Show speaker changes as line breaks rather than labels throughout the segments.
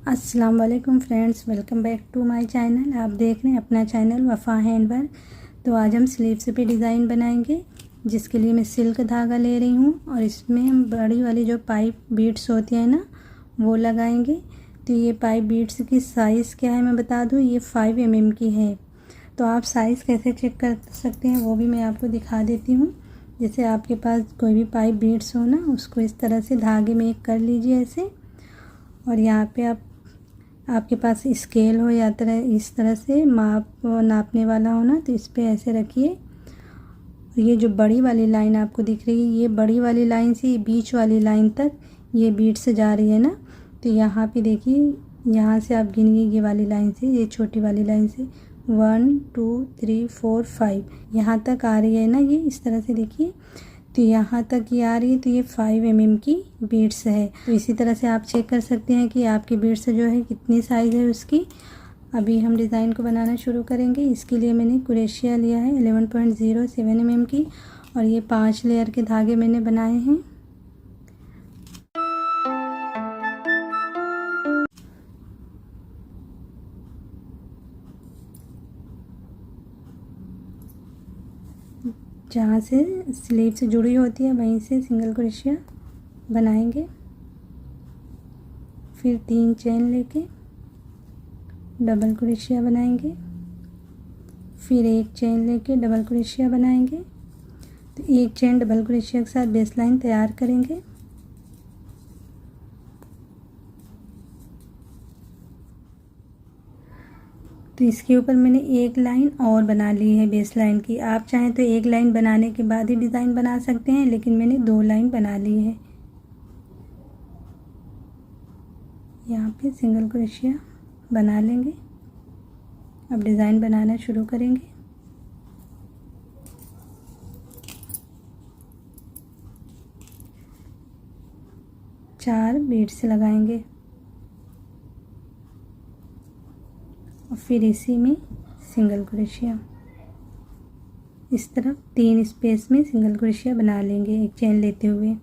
अस्सलाम वालेकुम friends, welcome back to my channel. आप देख रहे हैं अपना चैनल वफ़ा हैंडवर्क। तो आज हम स्लीव्स पे डिज़ाइन बनाएंगे, जिसके लिए मैं सिल्क धागा ले रही हूँ और इसमें हम बड़ी वाली जो पाइप बीड्स होती है ना, वो लगाएंगे। तो ये पाइप बीड्स की साइज़ क्या है मैं बता दूँ, ये 5 mm की है। तो आप साइज़ कैसे चेक कर सकते हैं वो भी मैं आपको दिखा देती हूँ। जैसे आपके पास कोई भी पाइप बीड्स हो ना, उसको इस तरह से धागे में एक कर लीजिए ऐसे। और यहाँ पे आपके पास स्केल हो या इस तरह से नापने वाला हो ना, तो इस पे ऐसे रखिए। ये जो बड़ी वाली लाइन आपको दिख रही है, ये बड़ी वाली लाइन से बीच वाली लाइन तक ये बीड्स जा रही है ना। तो यहाँ पे देखिए, यहाँ से आप गिनिए, ये वाली लाइन से, ये छोटी वाली लाइन से 1 2 3 4 5 यहाँ तक आ रही है ना, ये इस तरह से देखिए। तो यहाँ तक ये आ रही है, तो ये 5 mm की बीड्स है। तो इसी तरह से आप चेक कर सकते हैं कि आपकी बीड्स जो है कितनी साइज़ है उसकी। अभी हम डिज़ाइन को बनाना शुरू करेंगे। इसके लिए मैंने क्रोशिया लिया है 11.07 mm की, और ये 5 लेयर के धागे मैंने बनाए हैं। जहाँ से स्लीव से जुड़ी होती है वहीं से सिंगल क्रोशिया बनाएंगे। फिर 3 चेन लेके डबल क्रोशिया बनाएंगे। फिर 1 चेन लेके डबल क्रोशिया बनाएंगे। तो 1 चेन डबल क्रोशिया के साथ बेस लाइन तैयार करेंगे। तो इसके ऊपर मैंने एक लाइन और बना ली है बेस लाइन की। आप चाहें तो एक लाइन बनाने के बाद ही डिज़ाइन बना सकते हैं, लेकिन मैंने 2 लाइन बना ली है। यहाँ पे सिंगल क्रोशिया बना लेंगे। अब डिज़ाइन बनाना शुरू करेंगे। चार बीड्स लगाएंगे और फिर इसी में सिंगल क्रोशिया, इस तरफ 3 स्पेस में सिंगल क्रोशिया बना लेंगे एक चेन लेते हुए।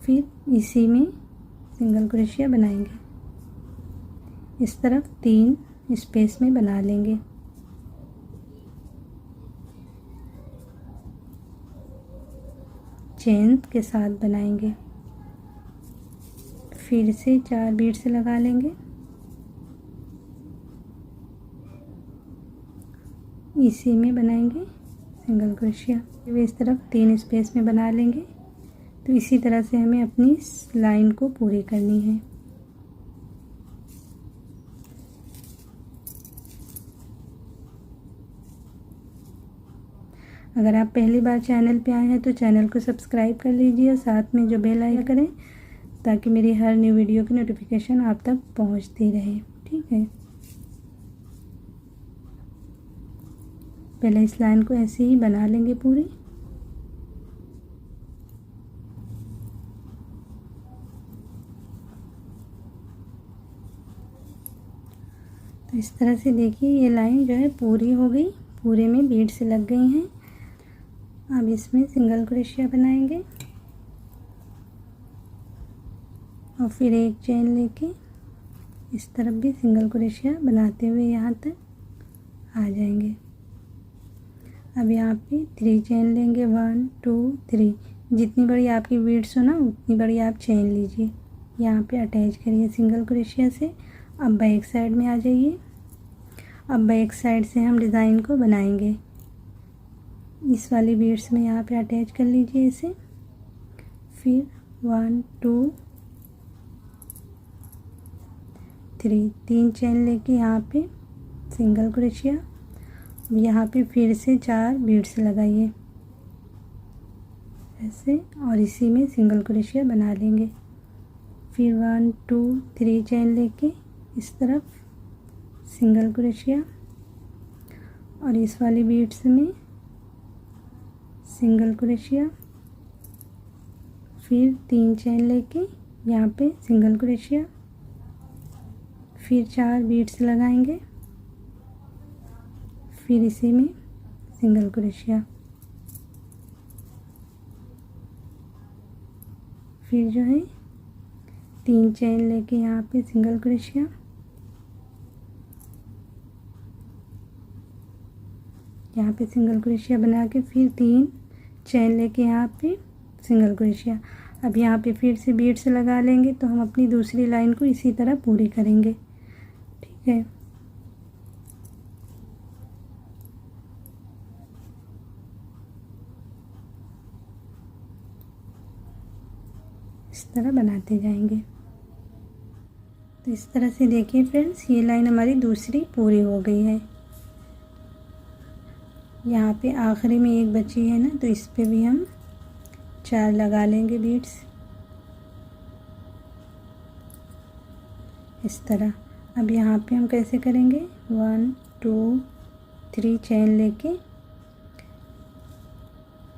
फिर इसी में सिंगल क्रोशिया बनाएंगे। इस तरफ 3 स्पेस में बना लेंगे। चेन के साथ बनाएंगे। फिर से 4 बीड्स लगा लेंगे। इसी में बनाएंगे सिंगल क्रोशिया। इस तरफ 3 स्पेस में बना लेंगे। तो इसी तरह से हमें अपनी लाइन को पूरी करनी है। अगर आप पहली बार चैनल पे आए हैं तो चैनल को सब्सक्राइब कर लीजिए और साथ में जो बेल आइकन करें, ताकि मेरी हर न्यू वीडियो की नोटिफिकेशन आप तक पहुंचती रहे। ठीक है, पहले इस लाइन को ऐसे ही बना लेंगे पूरी। तो इस तरह से देखिए, ये लाइन जो है पूरी हो गई, पूरे में बीड्स लग गई हैं। अब इसमें सिंगल क्रोशिया बनाएंगे और फिर 1 चेन लेके इस तरफ भी सिंगल क्रोशिया बनाते हुए यहाँ तक आ जाएंगे। अब यहाँ पे 3 चेन लेंगे, 1 2 3। जितनी बड़ी आपकी बीड्स हो ना, उतनी बड़ी आप चेन लीजिए। यहाँ पे अटैच करिए सिंगल क्रोशिया से। अब बैक साइड में आ जाइए। अब बैक साइड से हम डिज़ाइन को बनाएंगे। इस वाली बीड्स में यहाँ पे अटैच कर लीजिए इसे। फिर 1 2 3 3 चेन लेके यहाँ पे सिंगल क्रोशिया। यहाँ पे फिर से 4 बीड्स लगाइए ऐसे, और इसी में सिंगल क्रोशिया बना लेंगे। फिर 1 2 3 चेन लेके इस तरफ सिंगल क्रोशिया, और इस वाली बीड्स में सिंगल क्रोशिया। फिर 3 चेन लेके यहाँ पे सिंगल क्रोशिया। फिर 4 बीड्स लगाएंगे, फिर इसी में सिंगल क्रोशिया, फिर जो है 3 चेन लेके यहाँ पे सिंगल क्रोशिया, यहाँ पे सिंगल क्रोशिया बना के फिर 3 चेन लेके यहाँ पे सिंगल क्रोशिया। अब यहाँ पे फिर से बीड्स लगा लेंगे, तो हम अपनी दूसरी लाइन को इसी तरह पूरी करेंगे। ठीक है, इस तरह बनाते जाएंगे। तो इस तरह से देखिए फ्रेंड्स, ये लाइन हमारी दूसरी पूरी हो गई है। यहाँ पे आखिरी में एक बची है ना, तो इस पे भी हम 4 लगा लेंगे बीड्स इस तरह। अब यहाँ पे हम कैसे करेंगे, 1 2 3 चेन लेके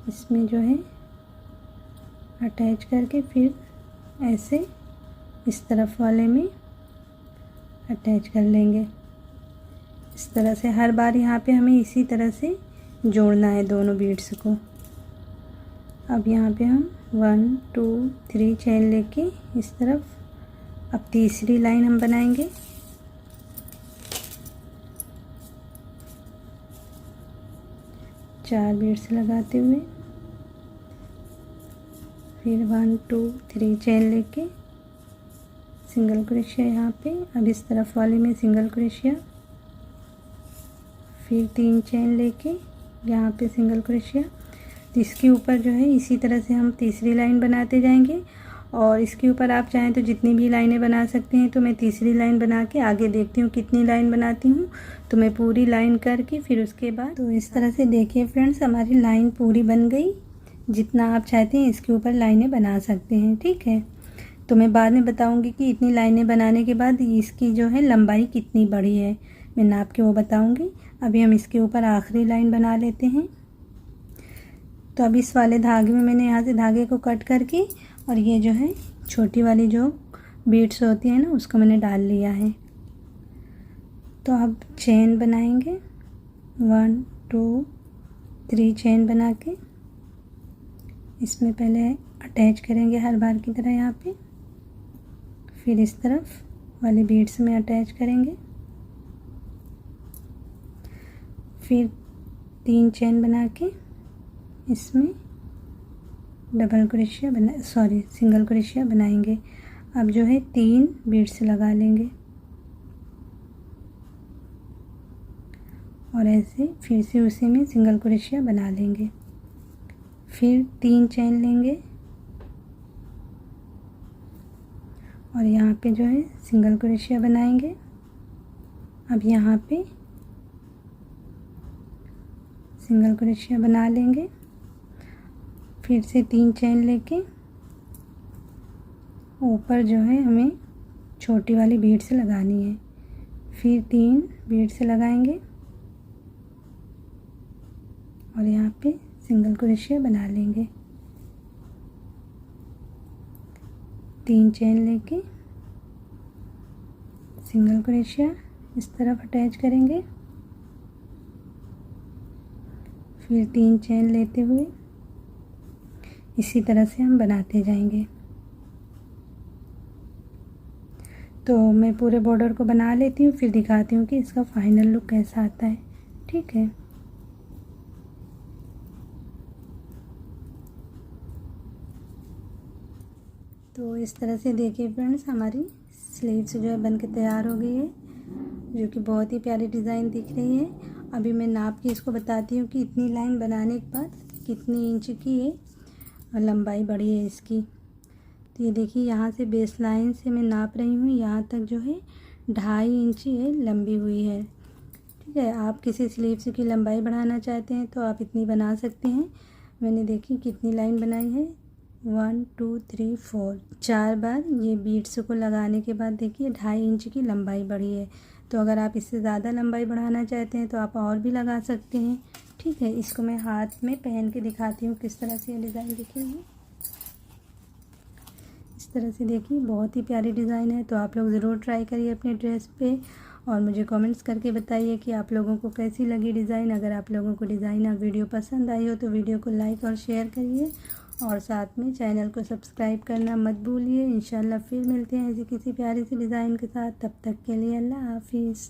इसमें जो है अटैच करके फिर ऐसे इस तरफ वाले में अटैच कर लेंगे। इस तरह से हर बार यहाँ पे हमें इसी तरह से जोड़ना है दोनों बीड्स को। अब यहाँ पे हम 1 2 3 चेन लेके इस तरफ अब तीसरी लाइन हम बनाएंगे। चार बीड्स लगाते हुए फिर 1 2 3 चेन लेके सिंगल क्रोशिया यहाँ पे। अब इस तरफ वाले में सिंगल क्रोशिया, फिर 3 चेन लेके यहाँ पे सिंगल क्रोशिया। तो इसके ऊपर जो है इसी तरह से हम तीसरी लाइन बनाते जाएंगे, और इसके ऊपर आप चाहें तो जितनी भी लाइनें बना सकते हैं। तो मैं तीसरी लाइन बना के आगे देखती हूँ कितनी लाइन बनाती हूँ, तो मैं पूरी लाइन करके फिर उसके बाद। तो इस तरह से देखिए फ्रेंड्स, हमारी लाइन पूरी बन गई। जितना आप चाहते हैं इसके ऊपर लाइनें बना सकते हैं। ठीक है, तो मैं बाद में बताऊंगी कि इतनी लाइनें बनाने के बाद इसकी जो है लंबाई कितनी बड़ी है, मैं नाप के वो बताऊंगी। अभी हम इसके ऊपर आखिरी लाइन बना लेते हैं। तो अब इस वाले धागे में मैंने यहाँ से धागे को कट करके और ये जो है छोटी वाली जो बीड्स होती है ना, उसको मैंने डाल लिया है। तो अब चेन बनाएंगे, 1 2 3 चेन बना के इसमें पहले अटैच करेंगे हर बार की तरह यहाँ पे, फिर इस तरफ वाले बीड्स में अटैच करेंगे, फिर 3 चेन बना के इसमें डबल क्रोशिया सिंगल क्रोशिया बनाएंगे। अब जो है 3 बीड्स लगा लेंगे और ऐसे फिर से उसी में सिंगल क्रोशिया बना लेंगे, फिर 3 चेन लेंगे और यहाँ पे जो है सिंगल क्रोशिया बनाएंगे। अब यहाँ पे सिंगल क्रोशिया बना लेंगे, फिर से 3 चेन लेके ऊपर जो है हमें छोटी वाली बीड्स लगानी है, फिर 3 बीड्स लगाएंगे और यहाँ पे सिंगल क्रोशिया बना लेंगे। 3 चेन लेके सिंगल क्रोशिया इस तरफ अटैच करेंगे, फिर 3 चेन लेते हुए इसी तरह से हम बनाते जाएंगे। तो मैं पूरे बॉर्डर को बना लेती हूँ, फिर दिखाती हूँ कि इसका फाइनल लुक कैसा आता है। ठीक है, तो इस तरह से देखिए फ्रेंड्स, हमारी स्लीव्स जो है बन के तैयार हो गई है, जो कि बहुत ही प्यारी डिज़ाइन दिख रही है। अभी मैं नाप के इसको बताती हूँ कि इतनी लाइन बनाने के बाद कितनी इंच की है और लंबाई बड़ी है इसकी। तो ये देखिए, यहाँ से बेस लाइन से मैं नाप रही हूँ, यहाँ तक जो है 2.5 इंच है लंबी हुई है। ठीक है, आप किसी स्लीव्स की लंबाई बढ़ाना चाहते हैं तो आप इतनी बना सकते हैं। मैंने देखी कितनी लाइन बनाई है, 1 2 3 4 4 बार ये बीड्स को लगाने के बाद देखिए 2.5 इंच की लंबाई बढ़ी है। तो अगर आप इससे ज़्यादा लंबाई बढ़ाना चाहते हैं तो आप और भी लगा सकते हैं। ठीक है, इसको मैं हाथ में पहन के दिखाती हूँ किस तरह से ये डिज़ाइन दिखेगी। इस इस तरह से देखिए, बहुत ही प्यारी डिज़ाइन है। तो आप लोग ज़रूर ट्राई करिए अपने ड्रेस पे और मुझे कमेंट्स करके बताइए कि आप लोगों को कैसी लगी डिज़ाइन। अगर आप लोगों को डिज़ाइन और वीडियो पसंद आई हो तो वीडियो को लाइक और शेयर करिए और साथ में चैनल को सब्सक्राइब करना मत भूलिए। इंशाल्लाह फिर मिलते हैं ऐसी किसी प्यारी सी डिज़ाइन के साथ। तब तक के लिए अल्लाह हाफिज़।